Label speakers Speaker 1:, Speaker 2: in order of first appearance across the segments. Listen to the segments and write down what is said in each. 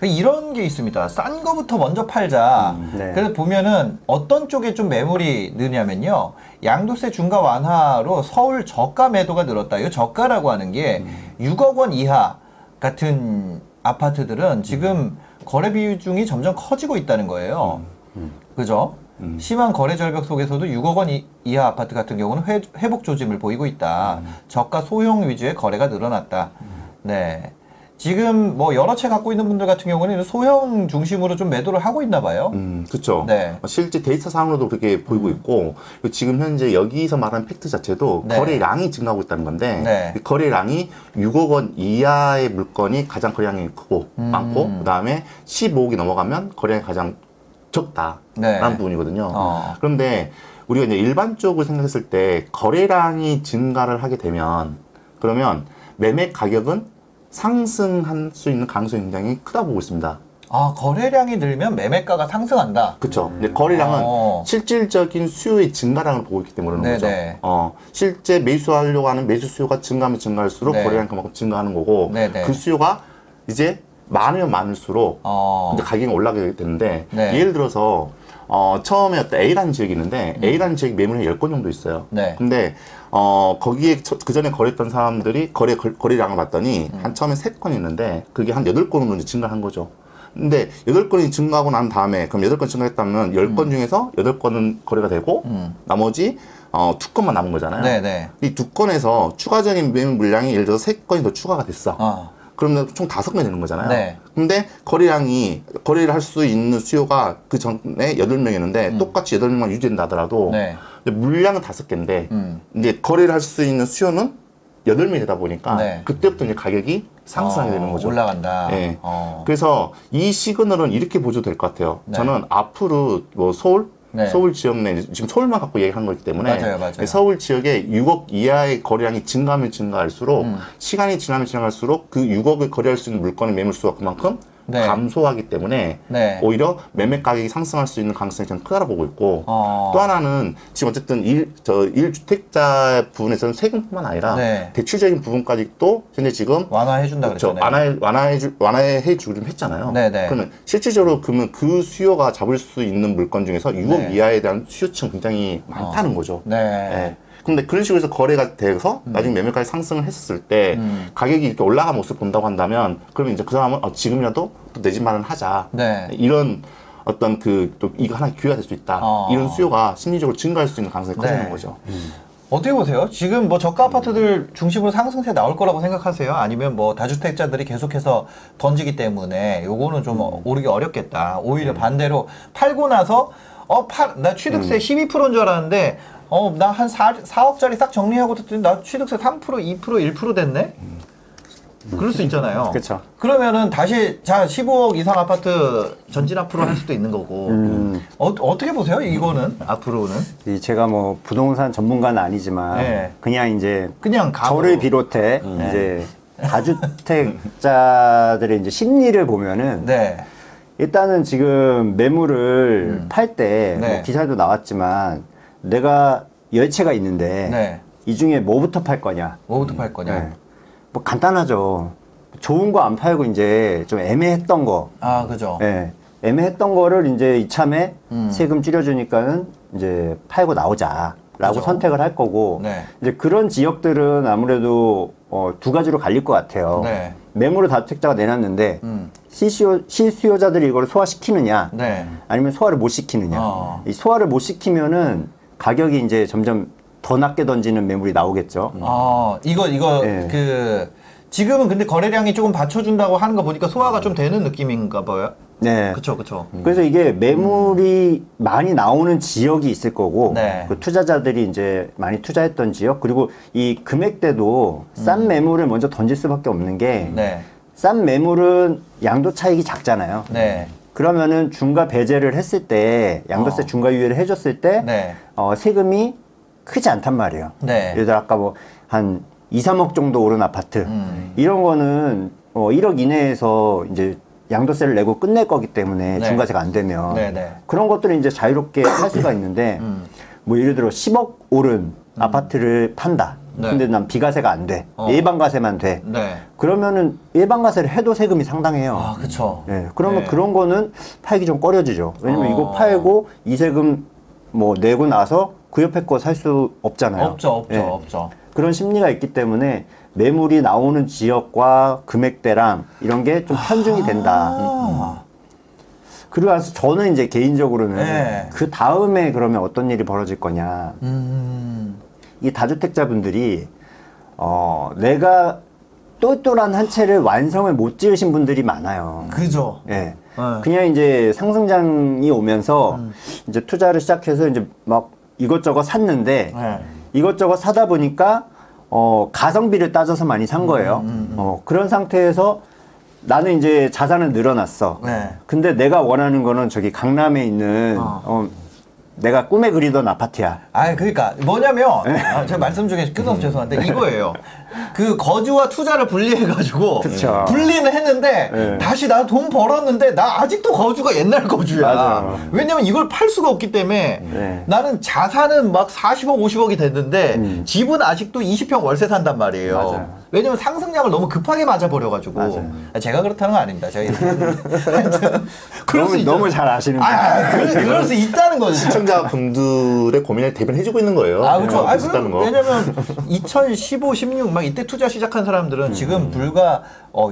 Speaker 1: 이런 게 있습니다. 싼 거부터 먼저 팔자.
Speaker 2: 네.
Speaker 1: 그래서 보면은 어떤 쪽에 좀 매물이 느냐면요. 양도세 중과 완화로 서울 저가 매도가 늘었다. 이 저가라고 하는 게 6억 원 이하 같은 아파트들은 지금 거래 비중이 점점 커지고 있다는 거예요. 그죠? 심한 거래 절벽 속에서도 6억 원 이하 아파트 같은 경우는 회복 조짐을 보이고 있다. 저가 소형 위주의 거래가 늘어났다. 네. 지금 뭐 여러 채 갖고 있는 분들 같은 경우는 소형 중심으로 좀 매도를 하고 있나 봐요.
Speaker 3: 그렇죠.
Speaker 1: 네.
Speaker 3: 실제 데이터상으로도 그렇게 보이고 있고 지금 현재 여기서 말하는 팩트 자체도
Speaker 1: 네.
Speaker 3: 거래량이 증가하고 있다는 건데
Speaker 1: 네.
Speaker 3: 이 거래량이 6억 원 이하의 물건이 가장 거래량이 크고 많고 그다음에 15억이 넘어가면 거래량이 가장 적다라는
Speaker 1: 네.
Speaker 3: 부분이거든요. 그런데 우리가 이제 일반적으로 생각했을 때 거래량이 증가를 하게 되면 그러면 매매 가격은 상승할 수 있는 가능성이 굉장히 크다 보고 있습니다.
Speaker 1: 아, 거래량이 늘면 매매가가 상승한다.
Speaker 3: 그렇죠. 근데 거래량은 실질적인 수요의 증가량을 보고 있기 때문에 그런
Speaker 1: 네네.
Speaker 3: 거죠. 실제 매수하려고 하는 매수 수요가 증가하면 증가할수록
Speaker 1: 네.
Speaker 3: 거래량 그만큼 증가하는 거고
Speaker 1: 네네.
Speaker 3: 그 수요가 이제 많으면 많을수록 이제 가격이 올라가게 되는데
Speaker 1: 네.
Speaker 3: 예를 들어서 처음에 어떤 A라는 지역이 있는데 A라는 지역이 매물이 10건 정도 있어요.
Speaker 1: 네.
Speaker 3: 근데 거기에 그 전에 거래했던 사람들이 거래량을 봤더니 한 처음에 3건 있는데 그게 한 8건으로 이제 증가한 거죠. 근데 8건이 증가하고 난 다음에 그럼 8건 증가했다면 10건 중에서 8건은 거래가 되고 나머지 2건만 남은 거잖아요.
Speaker 1: 네네.
Speaker 3: 이 2건에서 추가적인 매물 물량이 예를 들어서 3건이 더 추가가 됐어. 그러면 총 5건이 되는 거잖아요.
Speaker 1: 네.
Speaker 3: 근데 거래를 할 수 있는 수요가 그 전에 8명이었는데 똑같이 8명만 유지된다 하더라도
Speaker 1: 네.
Speaker 3: 물량은 5개인데 이제 거래를 할 수 있는 수요는 8명이 되다 보니까
Speaker 1: 네.
Speaker 3: 그때부터 이제 가격이 상승하게 되는 거죠.
Speaker 1: 올라간다.
Speaker 3: 네. 그래서 이 시그널은 이렇게 보셔도 될 것 같아요.
Speaker 1: 네.
Speaker 3: 저는 앞으로 뭐 서울
Speaker 1: 네.
Speaker 3: 서울 지역 내 지금 서울만 갖고 얘기하는 거기 때문에
Speaker 1: 맞아요.
Speaker 3: 서울 지역에 6억 이하의 거래량이 증가하면 증가할수록 시간이 지나면 지나갈수록 그 6억을 거래할 수 있는 물건의 매물수가 그만큼
Speaker 1: 네.
Speaker 3: 감소하기 때문에
Speaker 1: 네.
Speaker 3: 오히려 매매 가격이 상승할 수 있는 가능성이 좀 크다고 보고 있고 또 하나는 지금 어쨌든 1주택자 부분에서는 세금뿐만 아니라
Speaker 1: 네.
Speaker 3: 대출적인 부분까지 또 현재 지금
Speaker 1: 완화해준다
Speaker 3: 그렇죠.
Speaker 1: 그랬잖아요.
Speaker 3: 완화해주긴 했잖아요.
Speaker 1: 네네.
Speaker 3: 그러면 실질적으로 그러면 그 수요가 잡을 수 있는 물건 중에서 6억
Speaker 1: 네.
Speaker 3: 이하에 대한 수요층 굉장히 많다는 거죠.
Speaker 1: 네.
Speaker 3: 예. 근데 그런 식으로 해서 거래가 돼서 나중에 매매가에 상승을 했을 때 가격이 이렇게 올라간 모습을 본다고 한다면 그러면 이제 그 사람은 지금이라도 또 내 집 마련하자.
Speaker 1: 네.
Speaker 3: 이런 어떤 또 이거 하나 기회가 될 수 있다. 이런 수요가 심리적으로 증가할 수 있는 가능성이 커지는
Speaker 1: 네.
Speaker 3: 거죠.
Speaker 1: 어떻게 보세요? 지금 뭐 저가 아파트들 중심으로 상승세 나올 거라고 생각하세요? 아니면 뭐 다주택자들이 계속해서 던지기 때문에 요거는 좀 오르기 어렵겠다. 오히려 반대로 팔고 나서 나 취득세 12%인 줄 알았는데 나 한 4억짜리 싹 정리하고 듣더니 나 취득세 3%, 2%, 1% 됐네? 그럴 수 있잖아요.
Speaker 2: 그쵸.
Speaker 1: 그러면은 다시 15억 이상 아파트 전진 앞으로 할 수도 있는 거고. 어떻게 보세요? 이거는 앞으로는?
Speaker 2: 제가 뭐 부동산 전문가는 아니지만
Speaker 1: 네.
Speaker 2: 그냥 이제
Speaker 1: 그냥 감으로.
Speaker 2: 저를 비롯해 이제 다주택자들의 이제 심리를 보면은
Speaker 1: 네.
Speaker 2: 일단은 지금 매물을 팔 때
Speaker 1: 네.
Speaker 2: 뭐 기사에도 나왔지만 내가 10채가 있는데
Speaker 1: 네.
Speaker 2: 이 중에 뭐부터 팔 거냐?
Speaker 1: 뭐부터 팔 거냐?
Speaker 2: 네. 뭐 간단하죠. 좋은 거 안 팔고 이제 좀 애매했던 거.
Speaker 1: 아, 그죠.
Speaker 2: 예. 애매했던 거를 이제 이참에 세금 줄여주니까는 이제 팔고 나오자라고
Speaker 1: 그죠.
Speaker 2: 선택을 할 거고.
Speaker 1: 네.
Speaker 2: 이제 그런 지역들은 아무래도 두 가지로 갈릴 것 같아요.
Speaker 1: 네.
Speaker 2: 매물을 다주택자가 내놨는데 실수요자들이 이걸 소화시키느냐,
Speaker 1: 네.
Speaker 2: 아니면 소화를 못 시키느냐. 이 소화를 못 시키면은 가격이 이제 점점 더 낮게 던지는 매물이 나오겠죠.
Speaker 1: 이거,
Speaker 2: 네.
Speaker 1: 지금은 근데 거래량이 조금 받쳐준다고 하는 거 보니까 소화가 좀 되는 느낌인가 봐요.
Speaker 2: 네.
Speaker 1: 그쵸.
Speaker 2: 그래서 이게 매물이 많이 나오는 지역이 있을 거고,
Speaker 1: 네.
Speaker 2: 그 투자자들이 이제 많이 투자했던 지역, 그리고 이 금액대도 싼 매물을 먼저 던질 수밖에 없는 게,
Speaker 1: 네.
Speaker 2: 싼 매물은 양도 차익이 작잖아요.
Speaker 1: 네.
Speaker 2: 그러면은 중과 배제를 했을 때, 양도세 중과 유예를 해줬을 때,
Speaker 1: 네.
Speaker 2: 세금이 크지 않단 말이에요.
Speaker 1: 네.
Speaker 2: 예를 들어 아까 뭐 한 2, 3억 정도 오른 아파트, 이런 거는 1억 이내에서 이제 양도세를 내고 끝낼 거기 때문에
Speaker 1: 네.
Speaker 2: 중과세가 안 되면
Speaker 1: 네.
Speaker 2: 그런 것들은 이제 자유롭게 할 수가 있는데 뭐 예를 들어 10억 오른 아파트를 판다.
Speaker 1: 네.
Speaker 2: 근데 난 비과세가 안 돼.
Speaker 1: 어.
Speaker 2: 일반과세만 돼.
Speaker 1: 네.
Speaker 2: 그러면은 일반과세를 해도 세금이 상당해요.
Speaker 1: 아, 그쵸.
Speaker 2: 네, 그러면
Speaker 1: 네.
Speaker 2: 그런 거는 팔기 좀 꺼려지죠. 왜냐면 이거 팔고 이 세금 뭐 내고 나서 그 옆에 거 살 수 없잖아요.
Speaker 1: 없죠.
Speaker 2: 예.
Speaker 1: 없죠.
Speaker 2: 그런 심리가 있기 때문에 매물이 나오는 지역과 금액대랑 이런 게 좀 편중이 된다.
Speaker 1: 아.
Speaker 2: 그리고 나서 저는 이제 개인적으로는
Speaker 1: 네.
Speaker 2: 그 다음에 그러면 어떤 일이 벌어질 거냐. 이 다주택자분들이 내가 똘똘한 한 채를 완성을 못 지으신 분들이 많아요.
Speaker 1: 그죠.
Speaker 2: 예.
Speaker 1: 네.
Speaker 2: 그냥 이제 상승장이 오면서 이제 투자를 시작해서 이제 막 이것저것 샀는데
Speaker 1: 네.
Speaker 2: 이것저것 사다 보니까 가성비를 따져서 많이 산 거예요. 그런 상태에서 나는 이제 자산은 늘어났어.
Speaker 1: 네.
Speaker 2: 근데 내가 원하는 거는 저기 강남에 있는 내가 꿈에 그리던 아파트야.
Speaker 1: 아, 그러니까 뭐냐면 제가 말씀 중에 끊어서 죄송한데 이거예요. 그 거주와 투자를 분리해가지고
Speaker 2: 그쵸.
Speaker 1: 분리는 했는데
Speaker 2: 네.
Speaker 1: 다시 나 돈 벌었는데 나 아직도 거주가 옛날 거주야.
Speaker 2: 맞아요.
Speaker 1: 왜냐면 이걸 팔 수가 없기 때문에
Speaker 2: 네.
Speaker 1: 나는 자산은 막 40억, 50억이 됐는데 집은 아직도 20평 월세 산단 말이에요.
Speaker 2: 맞아요.
Speaker 1: 왜냐면 상승량을 너무 급하게 맞아버려가지고.
Speaker 2: 맞아요.
Speaker 1: 제가 그렇다는 건 아닙니다. 저희 하여튼 그럴 수 있죠.
Speaker 2: 너무 잘 아시는
Speaker 1: 그럴 수 있다는 거죠.
Speaker 3: 시청자분들의 고민을 대변해주고 있는 거예요.
Speaker 1: 아, 그렇죠. 아,
Speaker 3: 있다는 거.
Speaker 1: 왜냐면 2015, 16 막 이때 투자 시작한 사람들은 지금 불과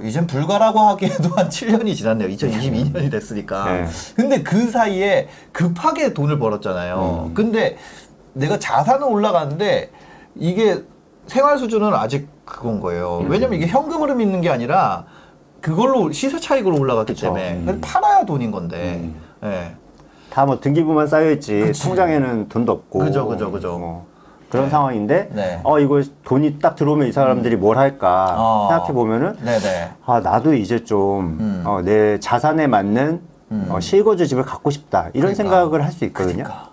Speaker 1: 이젠 불가라고 하기에도 한 7년이 지났네요. 2022년이 됐으니까.
Speaker 2: 네.
Speaker 1: 근데 그 사이에 급하게 돈을 벌었잖아요. 근데 내가 자산은 올라가는데 이게 생활 수준은 아직 그건 거예요. 왜냐면 이게 현금 흐름이 있는 게 아니라 그걸로 시세 차익으로 올라갔기 때문에 그래서 팔아야 돈인 건데. 예.
Speaker 2: 다 뭐 등기부만 쌓여있지 통장에는 돈도 없고
Speaker 1: 그죠.
Speaker 2: 그런 상황인데
Speaker 1: 네.
Speaker 2: 이거 돈이 딱 들어오면 이 사람들이 뭘 할까 생각해 보면은
Speaker 1: 네네.
Speaker 2: 나도 이제 좀 내 자산에 맞는 실거주 집을 갖고 싶다 이런
Speaker 1: 그러니까.
Speaker 2: 생각을 할 수 있거든요.
Speaker 1: 그러니까.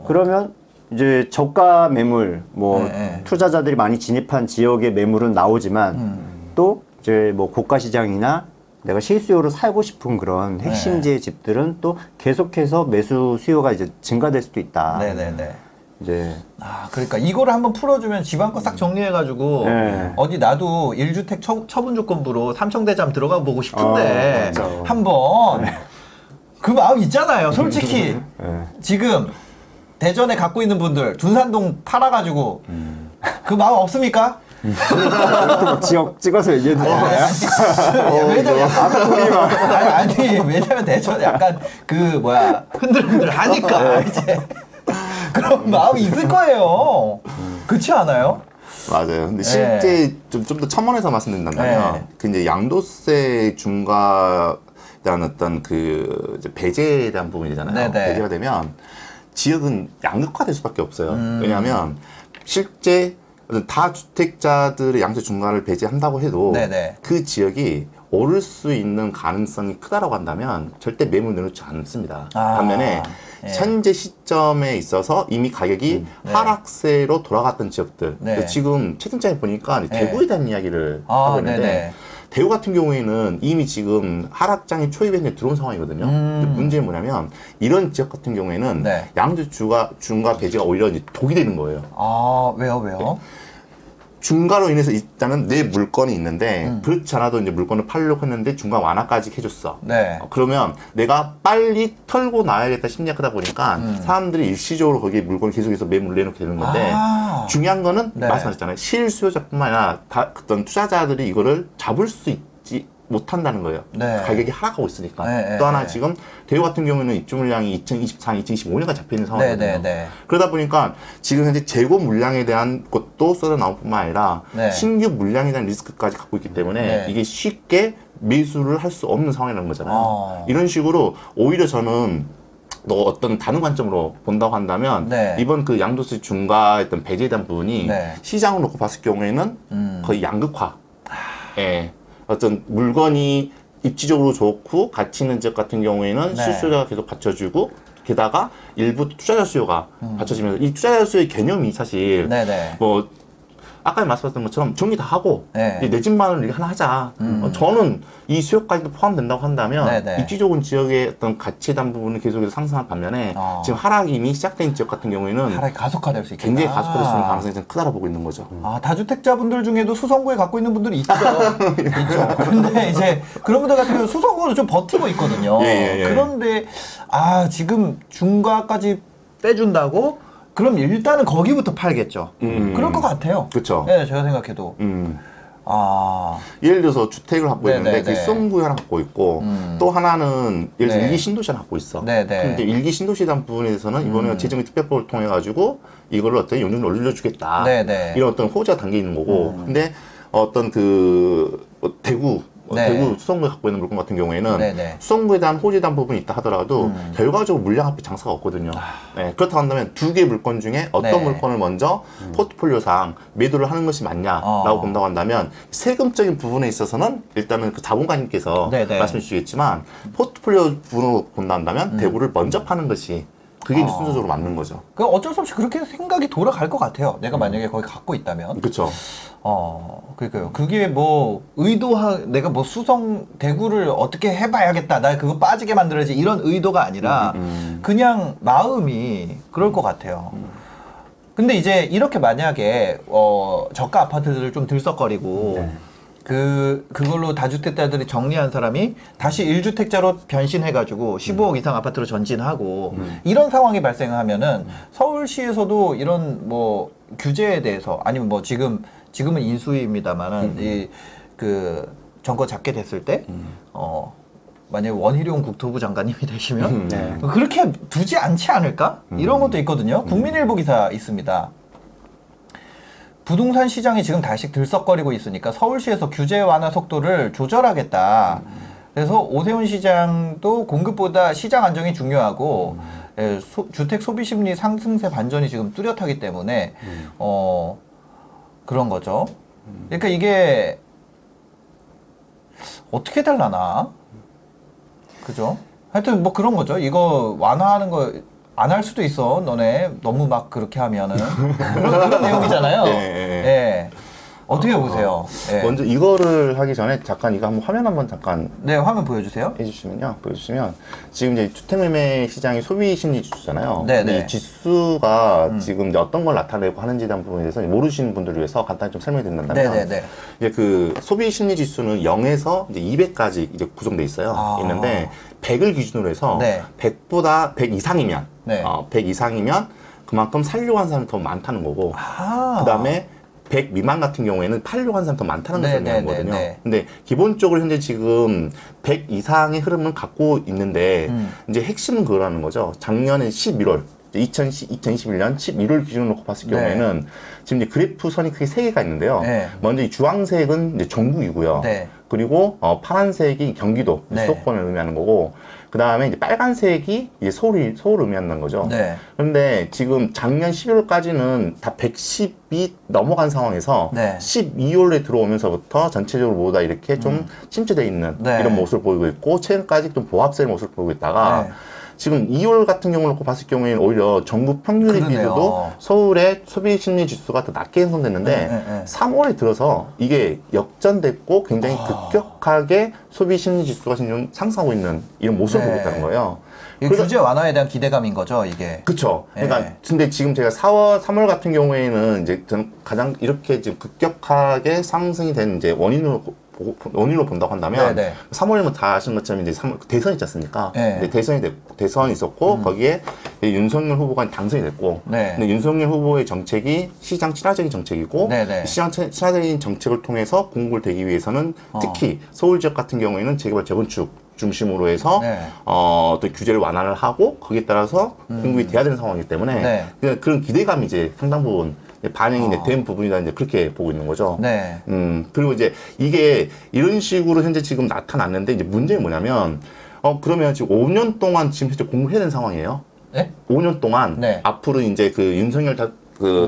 Speaker 2: 그러면 이제 저가 매물 뭐
Speaker 1: 네.
Speaker 2: 투자자들이 많이 진입한 지역의 매물은 나오지만 또 이제 뭐 고가 시장이나 내가 실수요로 살고 싶은 그런 핵심지의 집들은 또 계속해서 매수 수요가 이제 증가될 수도 있다.
Speaker 1: 네네네.
Speaker 2: 이제
Speaker 1: 그러니까 이거를 한번 풀어주면 집안 거 싹 정리해가지고
Speaker 2: 네.
Speaker 1: 어디 나도 1주택 처분조건부로 삼청대장 들어가 보고 싶은데
Speaker 2: 맞아.
Speaker 1: 한번 그 마음 있잖아요. 솔직히
Speaker 2: 네.
Speaker 1: 지금 대전에 갖고 있는 분들 둔산동 팔아가지고 그 마음 없습니까?
Speaker 2: 또 지역 찍어서 얘기해도 되나요?
Speaker 1: 왜냐면 아니 왜냐면 대전 약간 그 뭐야 흔들흔들 하니까 이제 그런 마음이 있을 거예요. 그렇지 않아요?
Speaker 3: 맞아요. 근데 실제 좀 더 첨언해서 말씀드린다면
Speaker 1: 네.
Speaker 3: 그 이제 양도세 중과에 대한 어떤 그 이제 배제에 대한 부분이잖아요.
Speaker 1: 네네.
Speaker 3: 배제가 되면 지역은 양극화될 수밖에 없어요. 왜냐하면 실제 다주택자들의 양도세 중과를 배제한다고 해도
Speaker 1: 네네.
Speaker 3: 그 지역이 오를 수 있는 가능성이 크다라고 한다면 절대 매물 내놓지 않습니다. 반면에 현재 시점에 있어서 이미 가격이 하락세로 돌아갔던 지역들.
Speaker 1: 네.
Speaker 3: 지금 채팅창에 보니까 대구에 대한 이야기를 하고 있는데
Speaker 1: 네네.
Speaker 3: 대구 같은 경우에는 이미 지금 하락장이 초입에 들어온 상황이거든요. 근데 문제는 뭐냐면 이런 지역 같은 경우에는
Speaker 1: 네.
Speaker 3: 양도세 중과 배제가 오히려 이제 독이 되는 거예요.
Speaker 1: 왜요?
Speaker 3: 중과로 인해서 일단은 내 물건이 있는데 그렇지 않아도 이제 물건을 팔려고 했는데 중과 완화까지 해줬어.
Speaker 1: 네.
Speaker 3: 그러면 내가 빨리 털고 나야겠다 심리가 크다 보니까 사람들이 일시적으로 거기에 물건을 계속해서 매물을 내놓게 되는 건데 중요한 거는
Speaker 1: 네.
Speaker 3: 말씀하셨잖아요. 실수요자뿐만 아니라 어떤 투자자들이 이거를 잡을 수 있지 못한다는 거예요.
Speaker 1: 네.
Speaker 3: 가격이 하락하고 있으니까.
Speaker 1: 네,
Speaker 3: 또 하나
Speaker 1: 네.
Speaker 3: 지금 대우 같은 경우에는 입주 물량이 2024, 2025년까지 잡혀 있는 상황이거든요.
Speaker 1: 네.
Speaker 3: 그러다 보니까 지금 현재 재고 물량에 대한 것도 쏟아 나올 뿐만 아니라
Speaker 1: 네.
Speaker 3: 신규 물량에 대한 리스크까지 갖고 있기 때문에
Speaker 1: 네.
Speaker 3: 이게 쉽게 매수를 할 수 없는 상황이라는 거잖아요. 이런 식으로 오히려 저는 어떤 다른 관점으로 본다고 한다면
Speaker 1: 네.
Speaker 3: 이번 그 양도세 중과했던 배제에 대한 부분이
Speaker 1: 네.
Speaker 3: 시장을 놓고 봤을 경우에는 거의 양극화. 예. 어떤 물건이 입지적으로 좋고 가치 있는 지역 같은 경우에는
Speaker 1: 네.
Speaker 3: 실수요자가 계속 받쳐주고 게다가 일부 투자자 수요가 받쳐지면서 이 투자자 수요의 개념이 사실
Speaker 1: 네네.
Speaker 3: 뭐 아까 말씀하셨던 것처럼 정리 다 하고
Speaker 1: 네.
Speaker 3: 내 집만을 하나 하자. 저는 이 수요까지도 포함된다고 한다면
Speaker 1: 네네.
Speaker 3: 입지 좋은 지역의 어떤 가치에 대한 부분은 계속해서 상승한 반면에 지금 하락이 이미 시작된 지역 같은 경우에는
Speaker 1: 하락이 가속화될 수 있겠다.
Speaker 3: 굉장히 가속화될 수 있는 가능성이 좀 크다고 보고 있는 거죠.
Speaker 1: 아, 다주택자분들 중에도 수성구에 갖고 있는 분들이 있죠. 있죠. 근데 이제 그런 분들 같은 경우 수성구는 좀 버티고 있거든요.
Speaker 3: 예.
Speaker 1: 그런데 지금 중과까지 빼준다고? 그럼 일단은 거기부터 팔겠죠. 그럴 것 같아요.
Speaker 3: 그렇죠.
Speaker 1: 네, 제가 생각해도.
Speaker 3: 예를 들어서 주택을 갖고
Speaker 1: 네네네.
Speaker 3: 있는데 그 수성구에 하나 갖고 있고 또 하나는 예를 들어서
Speaker 1: 네.
Speaker 3: 일기 신도시를 갖고 있어.
Speaker 1: 네네.
Speaker 3: 근데 일기 신도시에 대한 부분에 대해서는 이번에 재정의 특별법을 통해 가지고 이걸 어떤 용적률을 올려주겠다.
Speaker 1: 네네.
Speaker 3: 이런 어떤 호재가 담겨 있는 거고. 근데 어떤 대구
Speaker 1: 네.
Speaker 3: 대구 수성구에 갖고 있는 물건 같은 경우에는
Speaker 1: 네네.
Speaker 3: 수성구에 대한 호재에 대한 부분이 있다 하더라도 결과적으로 물량 합계 장사가 없거든요. 네, 그렇다고 한다면 두 개 물건 중에 어떤
Speaker 1: 네.
Speaker 3: 물건을 먼저 포트폴리오상 매도를 하는 것이 맞냐라고 본다고 한다면 세금적인 부분에 있어서는 일단은 그 자본가님께서
Speaker 1: 네네.
Speaker 3: 말씀해 주시겠지만 포트폴리오 부분으로 본다면 대구를 먼저 파는 것이 그게 이제 순서적으로 맞는 거죠.
Speaker 1: 그 어쩔 수 없이 그렇게 생각이 돌아갈 것 같아요. 내가 만약에 거기 갖고 있다면.
Speaker 3: 그렇죠.
Speaker 1: 그러니까요. 그게 뭐 내가 뭐 수성 대구를 어떻게 해봐야겠다. 나 그거 빠지게 만들어야지 이런 의도가 아니라 그냥 마음이 그럴 것 같아요. 근데 이제 이렇게 만약에 저가 아파트들을 좀 들썩거리고 그걸로 다주택자들이 정리한 사람이 다시 1주택자로 변신해가지고 15억 이상 아파트로 전진하고 이런 상황이 발생하면은 서울시에서도 이런 뭐 규제에 대해서 아니면 뭐 지금은 인수위입니다만은 이 정권 잡게 됐을 때 만약에 원희룡 국토부 장관님이 되시면 그렇게 두지 않지 않을까? 이런 것도 있거든요. 국민일보 기사 있습니다. 부동산 시장이 지금 다시 들썩거리고 있으니까 서울시에서 규제 완화 속도를 조절하겠다. 그래서 오세훈 시장도 공급보다 시장 안정이 중요하고 주택 소비 심리 상승세 반전이 지금 뚜렷하기 때문에 그런 거죠. 그러니까 이게 어떻게 달라나? 그죠? 하여튼 뭐 그런 거죠. 이거 완화하는 거 안 할 수도 있어. 너네 너무 막 그렇게 하면은 그런 내용이잖아요. 예. 어떻게 보세요? 예.
Speaker 3: 먼저 이거를 하기 전에 잠깐 이거 한번 화면 한번 잠깐
Speaker 1: 네, 화면 보여주세요.
Speaker 3: 보여주시면 지금 이제 주택매매 시장이 소비 심리 지수잖아요.
Speaker 1: 네네.
Speaker 3: 근데 이 지수가 지금 이제 어떤 걸 나타내고 하는지에 대한 부분에 대해서 모르시는 분들을 위해서 간단히 좀 설명해 드린다면
Speaker 1: 네네네.
Speaker 3: 이제 그 소비 심리 지수는 0에서 이제 200까지 이제 구성돼 있어요. 있는데 100을 기준으로 해서
Speaker 1: 네.
Speaker 3: 100보다 100 이상이면
Speaker 1: 네.
Speaker 3: 100 이상이면 그만큼 살려고 하는 사람이 더 많다는 거고 그다음에 100 미만 같은 경우에는 팔려고 하는 사람이 더 많다는 것을 의미하는 거거든요. 근데 기본적으로 현재 지금 100 이상의 흐름을 갖고 있는데 이제 핵심은 그거라는 거죠. 작년에 11월 2021년 11월 기준으로 놓고 봤을 경우에는 지금 이제 그래프 선이 크게 3개가 있는데요. 먼저 이 주황색은 이제 전국이고요. 그리고 파란색이 경기도, 수도권을 의미하는 거고, 그 다음에 이제 빨간색이 이제 서울을 의미한다는 거죠. 그런데 지금 작년 11월까지는 다 110이 넘어간 상황에서 12월에 들어오면서부터 전체적으로 모두 다 이렇게 좀 침체되어 있는 이런 모습을 보이고 있고, 최근까지 좀 보합세의 모습을 보이고 있다가 지금 2월 같은 경우를 놓고 봤을 경우에는 오히려 전국 평균에 비해서도 서울의 소비 심리 지수가 더 낮게 형성됐는데 3월에 들어서 이게 역전됐고 굉장히 급격하게 소비 심리 지수가 지금 상승하고 있는 이런 모습을 보고 있다는 거예요.
Speaker 1: 규제 완화에 대한 기대감인 거죠, 이게.
Speaker 3: 그쵸. 그러니까, 근데 지금 제가 3월 같은 경우에는 이제 저는 가장 이렇게 지금 급격하게 상승이 된 이제 원인으로 본다고 한다면 3월이면 다 아시는 것처럼 이제 3월 대선이 있지 않습니까? 대선이 있었고 거기에 윤석열 후보가 당선이 됐고 근데 윤석열 후보의 정책이 시장 친화적인 정책이고 시장 친화적인 정책을 통해서 공급을 되기 위해서는 특히 서울 지역 같은 경우에는 재개발 재건축 중심으로 해서 또 규제를 완화를 하고 거기에 따라서 공급이 돼야 되는 상황이기 때문에 그런 기대감이 이제 상당 부분 반영이 된 부분이다 이제 그렇게 보고 있는 거죠. 그리고 이제 이게 이런 식으로 현재 지금 나타났는데 이제 문제는 뭐냐면 그러면 지금 5년 동안 지금 현재 공부해야 되는 상황이에요. 5년 동안 앞으로 이제 그 윤석열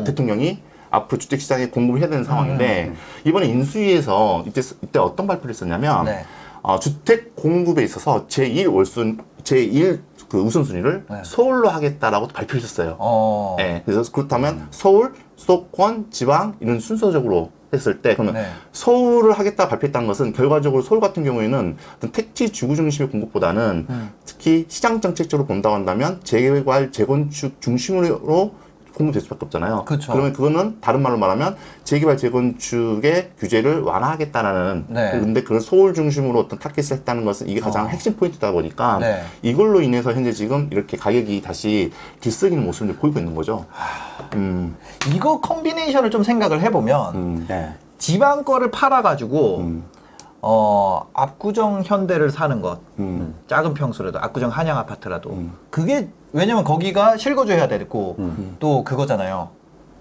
Speaker 3: 대통령이 앞으로 주택시장에 공급을 해야 되는 상황인데 이번에 인수위에서 이때 어떤 발표를 했었냐면 주택 공급에 있어서 제1 그 우선순위를
Speaker 1: 네.
Speaker 3: 서울로 하겠다라고 발표했었어요.
Speaker 1: 어.
Speaker 3: 네, 그래서 그렇다면 서울, 수도권, 지방 이런 순서적으로 했을 때 그러면
Speaker 1: 네.
Speaker 3: 서울을 하겠다 발표했다는 것은 결과적으로 서울 같은 경우에는 어떤 택지 주구 중심의 공급보다는 특히 시장 정책적으로 본다고 한다면 재개발, 재건축 중심으로 공급될 수밖에 없잖아요.
Speaker 1: 그쵸.
Speaker 3: 그러면 그거는 다른 말로 말하면 재개발, 재건축의 규제를 완화하겠다라는
Speaker 1: 네.
Speaker 3: 근데 그걸 서울 중심으로 어떤 타겟을 했다는 것은 이게 가장 핵심 포인트다 보니까
Speaker 1: 네.
Speaker 3: 이걸로 인해서 현재 지금 이렇게 가격이 다시 들썩이는 모습을 보이고 있는 거죠.
Speaker 1: 이거 컨비네이션을 좀 생각을 해보면
Speaker 2: 네.
Speaker 1: 지방 거를 팔아가지고 압구정 현대를 사는 것 작은 평수라도 압구정 한양 아파트라도 그게 왜냐면 거기가 실거주해야 되고 또 그거잖아요.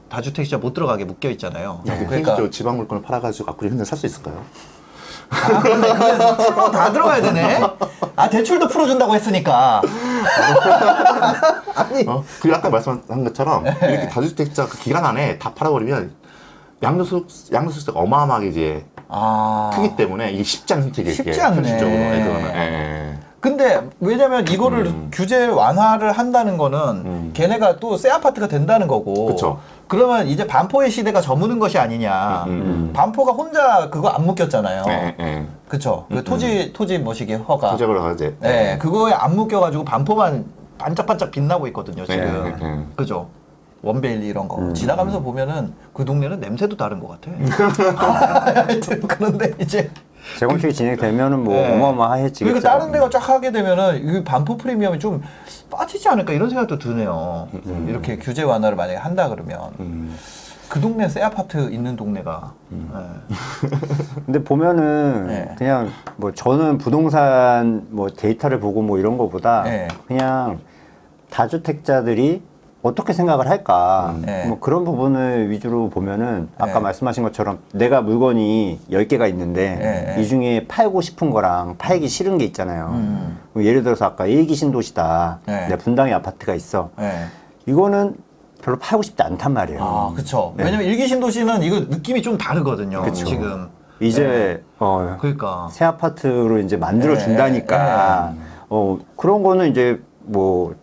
Speaker 1: 다주택자 못 들어가게 묶여 있잖아요.
Speaker 3: 그러니까 지방 물건을 팔아가지고 앞구리 현대 살 수 있을까요?
Speaker 1: 아, 그런데 그게 프로 다 들어가야 되네. 아 대출도 풀어준다고 했으니까. 아니
Speaker 3: 그리고 아까 말씀한 것처럼 이렇게 다주택자 그 기간 안에 다 팔아버리면 양도소득세가 어마어마하게 이제 크기 때문에 이게 쉽지 않은 선택이에요.
Speaker 1: 쉽지 않네.
Speaker 3: 현실적으로. 그거는. 예.
Speaker 1: 근데 왜냐면 이거를 규제 완화를 한다는 거는 걔네가 또 새 아파트가 된다는 거고.
Speaker 3: 그쵸.
Speaker 1: 그러면 이제 반포의 시대가 저무는 것이 아니냐. 반포가 혼자 그거 안 묶였잖아요.
Speaker 3: 예.
Speaker 1: 그쵸. 그 토지 뭐시기 허가.
Speaker 3: 도적으로 가지.
Speaker 1: 네, 그거에 안 묶여가지고 반포만 반짝반짝 빛나고 있거든요, 지금.
Speaker 3: 네.
Speaker 1: 그죠? 원베일리 이런 거. 지나가면서 보면은 그 동네는 냄새도 다른 것 같아. 하여튼 그런데 이제.
Speaker 2: 재건축이 진행되면은 뭐
Speaker 1: 네.
Speaker 2: 어마어마해지겠죠.
Speaker 1: 그리고 다른 데가 쫙 하게 되면은 이 반포 프리미엄이 좀 빠지지 않을까 이런 생각도 드네요. 이렇게 규제 완화를 만약에 한다 그러면. 그 동네 새 아파트 있는 동네가. 네.
Speaker 2: 근데 보면은
Speaker 1: 네.
Speaker 2: 그냥 뭐 저는 부동산 뭐 데이터를 보고 뭐 이런 거보다
Speaker 1: 네.
Speaker 2: 그냥 다주택자들이 어떻게 생각을 할까
Speaker 1: 네.
Speaker 2: 뭐 그런 부분을 위주로 보면은 아까
Speaker 1: 네.
Speaker 2: 말씀하신 것처럼 내가 물건이 10개가 있는데
Speaker 1: 네.
Speaker 2: 이 중에 팔고 싶은 거랑 팔기 싫은 게 있잖아요. 뭐 예를 들어서 아까 일기 신도시다.
Speaker 1: 네.
Speaker 2: 내 분당에 아파트가 있어.
Speaker 1: 네.
Speaker 2: 이거는 별로 팔고 싶지 않단 말이에요.
Speaker 1: 아, 그쵸.
Speaker 2: 네.
Speaker 1: 왜냐면 일기신도시는 이거 느낌이 좀 다르거든요.
Speaker 2: 그쵸.
Speaker 1: 지금.
Speaker 2: 이제
Speaker 1: 그러니까.
Speaker 2: 새 아파트로 이제 만들어 준다니까 그런 거는 이제 뭐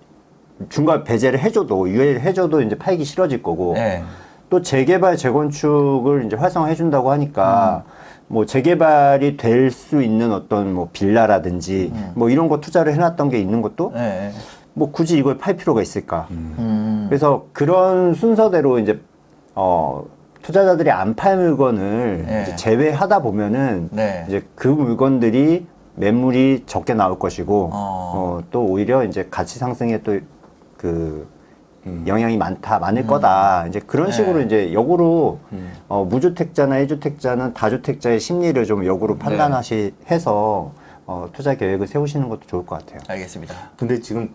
Speaker 2: 중간 배제를 해줘도 유예를 해줘도 이제 팔기 싫어질 거고
Speaker 1: 네.
Speaker 2: 또 재개발 재건축을 이제 활성화해 준다고 하니까 뭐 재개발이 될 수 있는 어떤 뭐 빌라라든지 뭐 이런 거 투자를 해놨던 게 있는 것도
Speaker 1: 네.
Speaker 2: 뭐 굳이 이걸 팔 필요가 있을까? 그래서 그런 순서대로 이제 투자자들이 안 팔 물건을
Speaker 1: 네.
Speaker 2: 이제 제외하다 보면은
Speaker 1: 네.
Speaker 2: 이제 그 물건들이 매물이 적게 나올 것이고 또 오히려 이제 가치 상승에 또 그 영향이 많을 거다. 이제 그런
Speaker 1: 네.
Speaker 2: 식으로 이제 역으로 무주택자나 1주택자는 다주택자의 심리를 좀 역으로 해서 투자 계획을 세우시는 것도 좋을 것 같아요.
Speaker 1: 알겠습니다.
Speaker 3: 근데 지금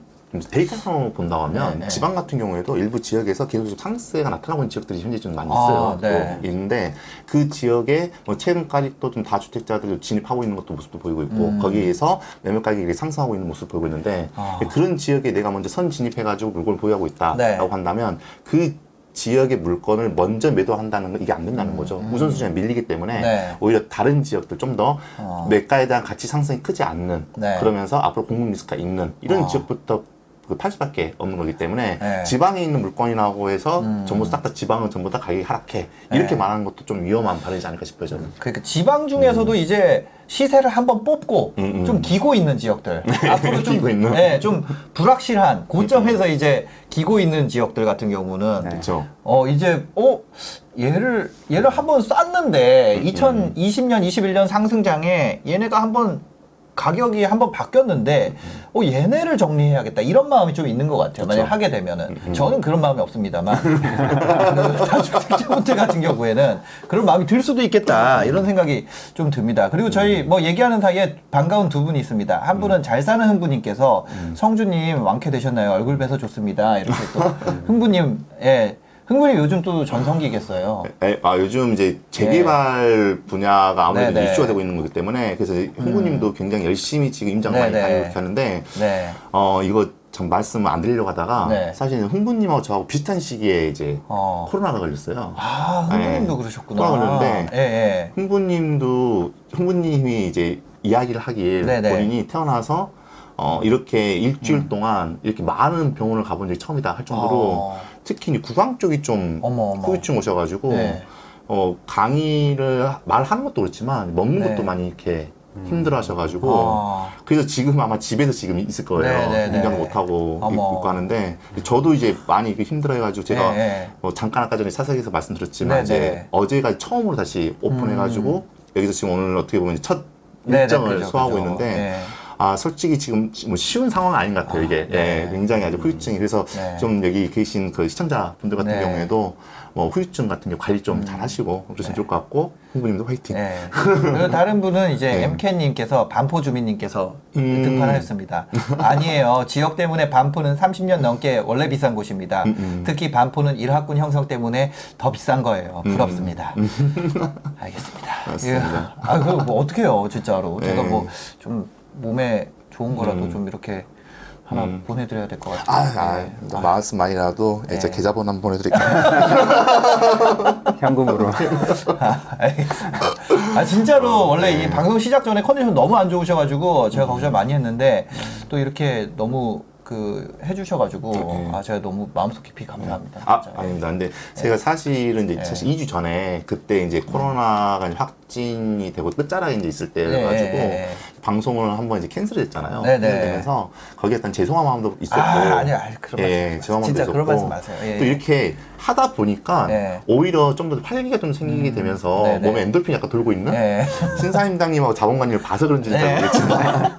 Speaker 3: 데이터상으로 본다고 하면
Speaker 1: 네.
Speaker 3: 지방 같은 경우에도 일부 지역에서 계속 상승세가 나타나고 있는 지역들이 현재 좀 많이
Speaker 1: 아,
Speaker 3: 있어요.
Speaker 1: 네.
Speaker 3: 또 있는데 그 지역에 뭐 최근까지 또 좀 다주택자들이 진입하고 있는 것도 모습도 보이고 있고 거기에서 매물 가격이 상승하고 있는 모습을 보이고 있는데 그런 지역에 내가 먼저 선 진입해가지고 물건을 보유하고 있다라고
Speaker 1: 네.
Speaker 3: 한다면 그 지역의 물건을 먼저 매도한다는 건 이게 안 된다는 거죠. 우선순위가 밀리기 때문에
Speaker 1: 네.
Speaker 3: 오히려 다른 지역들 좀 더 매가에 대한 가치 상승이 크지 않는
Speaker 1: 네.
Speaker 3: 그러면서 앞으로 공급 리스크가 있는 이런 지역부터 팔 수밖에 없는 거기 때문에
Speaker 1: 네.
Speaker 3: 지방에 있는 물건이라고 해서 전부 싹 다 지방은 전부 다 가격이 하락해 이렇게 말하는 것도 좀 위험한 발언이지 않을까 싶어요 저는.
Speaker 1: 그러니까 지방 중에서도 이제 시세를 한번 뽑고 좀 기고 있는 지역들 앞으로 좀,
Speaker 3: 기고 있는.
Speaker 1: 네, 좀 불확실한 고점에서 이제 기고 있는 지역들 같은 경우는
Speaker 3: 그렇죠.
Speaker 1: 이제 얘를 한번 쌌는데 2020년 21년 상승장에 얘네가 한번 가격이 한번 바뀌었는데 얘네를 정리해야겠다 이런 마음이 좀 있는 것 같아요. 만약 하게 되면은 저는 그런 마음이 없습니다만 그 다주택자분들 같은 경우에는 그런 마음이 들 수도 있겠다 이런 생각이 좀 듭니다. 그리고 저희 뭐 얘기하는 사이에 반가운 두 분이 있습니다. 한 분은 잘 사는 흥부님께서 성주님 왕쾌 되셨나요? 얼굴 뵈서 좋습니다. 이렇게 또 흥부님 흥부님 요즘 또 전성기겠어요.
Speaker 3: 요즘 이제 재개발 분야가 아무래도
Speaker 1: 네네.
Speaker 3: 이슈가 되고 있는 거기 때문에 그래서 흥구님도 굉장히 열심히 지금 임장 많이
Speaker 1: 네네.
Speaker 3: 다니고 이렇게 하는데
Speaker 1: 네.
Speaker 3: 이거 참 말씀을 안 드리려고 하다가
Speaker 1: 네.
Speaker 3: 사실 흥부님하고 저하고 비슷한 시기에 이제 코로나가 걸렸어요.
Speaker 1: 아, 흥부님도 그러셨구나.
Speaker 3: 코로나 걸렸는데
Speaker 1: 예.
Speaker 3: 흥부님이 이제 이야기를 하길
Speaker 1: 네네.
Speaker 3: 본인이 태어나서 이렇게 일주일 동안 이렇게 많은 병원을 가본 적이 처음이다 할 정도로 특히 이제 구강 쪽이 좀 후유증 오셔가지고
Speaker 1: 네.
Speaker 3: 강의를 말하는 것도 그렇지만 먹는
Speaker 1: 네.
Speaker 3: 것도 많이 이렇게 힘들어 하셔가지고 그래서 지금 아마 집에서 지금 있을 거예요. 운전 못하고 있고 하는데 저도 이제 많이 힘들어 해가지고 제가 잠깐 아까 전에 사석에서 말씀드렸지만 이제 어제가 처음으로 다시 오픈해가지고 여기서 지금 오늘 어떻게 보면 첫 일정을 소화하고 있는데 솔직히 지금 뭐 쉬운 상황은 아닌 것 같아요. 이게 굉장히 아주 후유증이 그래서 좀 여기 계신 그 시청자분들 같은 경우에도 뭐 후유증 같은 게 관리 좀 잘 하시고 그러시면 좋을 것 같고 홍부님도 화이팅.
Speaker 1: 그리고 다른 분은 이제 MK님께서 반포 주민님께서 등판하셨습니다. 아니에요. 지역 때문에 반포는 30년 넘게 원래 비싼 곳입니다. 특히 반포는 일학군 형성 때문에 더 비싼 거예요. 부럽습니다. 알겠습니다.
Speaker 3: 맞습니다.
Speaker 1: 그거 뭐 어떡해요, 진짜로. 제가 뭐 좀 몸에 좋은 거라도 좀 이렇게 하나 보내드려야 될 것 같아요.
Speaker 3: 말씀만이라도 제 계좌번호 한번 보내드릴게요.
Speaker 2: 현금으로.
Speaker 1: 알겠습니다. 진짜로 원래 이 방송 시작 전에 컨디션 너무 안 좋으셔가지고 제가 걱정 많이 했는데 또 이렇게 너무 해주셔가지고 제가 너무 마음속 깊이 감사합니다. 진짜.
Speaker 3: 아닙니다. 근데 제가 사실은 이제 사실 2주 전에 그때 이제 코로나가 확진이 되고 끝자락에 이제 있을 때여가지고 방송을 한번 이제 캔슬했잖아요. 캔슬되면서 거기에 약간 죄송한 마음도 있었고.
Speaker 1: 아니요, 그런 말씀
Speaker 3: 죄송한 마음도
Speaker 1: 진짜
Speaker 3: 있었고.
Speaker 1: 그런 말씀 마세요.
Speaker 3: 또 이렇게 하다 보니까 오히려 좀 더 활기가 좀 생기게 되면서 몸에 엔돌핀이 약간 돌고 있는 신사임당님하고 자본관님을 봐서 그런지는 잘 모르겠지만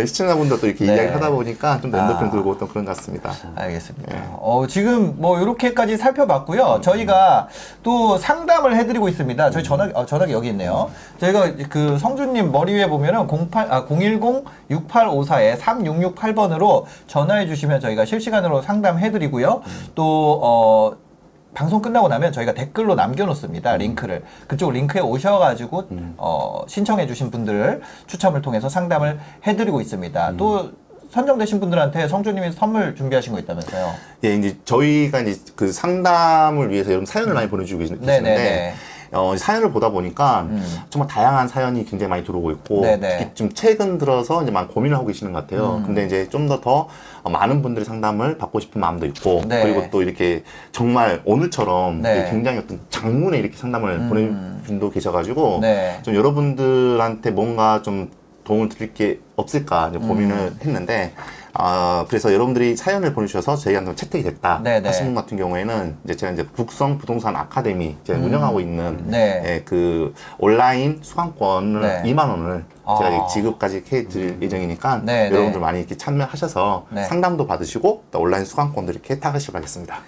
Speaker 3: 시청자분들도 이렇게 이야기하다 보니까 좀 더 엔돌핀 돌고 어떤 그런 것 같습니다.
Speaker 1: 알겠습니다. 지금 뭐 이렇게까지 살펴봤고요. 저희가 또 상담을 해드리고 있습니다. 저희 전화기 여기 있네요. 저희가 그 성준님 머리 위에 보면은 010-6854-3668번으로 전화해 주시면 저희가 실시간으로 상담해드리고요. 또 방송 끝나고 나면 저희가 댓글로 남겨놓습니다. 링크를. 그쪽 링크에 오셔가지고 신청해주신 분들을 추첨을 통해서 상담을 해드리고 있습니다. 또 선정되신 분들한테 성주님이 선물 준비하신 거 있다면서요?
Speaker 3: 이제 저희가 이제 그 상담을 위해서 여러분 사연을 많이 보내주고 계시는데 사연을 보다 보니까 정말 다양한 사연이 굉장히 많이 들어오고 있고 특히 좀 최근 들어서 이제 많이 고민을 하고 계시는 것 같아요. 근데 이제 좀 더 많은 분들의 상담을 받고 싶은 마음도 있고 그리고 또 이렇게 정말 오늘처럼 굉장히 어떤 장문에 이렇게 상담을 보내준 분도 계셔가지고 좀 여러분들한테 뭔가 좀 도움을 드릴 게 없을까 이제 고민을 했는데 그래서 여러분들이 사연을 보내주셔서 저희한테 채택이 됐다 하시는 분 같은 경우에는 이제 제가 이제 북성 부동산 아카데미 제가 운영하고 있는 그 온라인 수강권을 2만 원을 제가 지급까지 해드릴 예정이니까 여러분들 많이 이렇게 참여하셔서 상담도 받으시고 또 온라인 수강권도 이렇게 혜택하시기 바라겠습니다.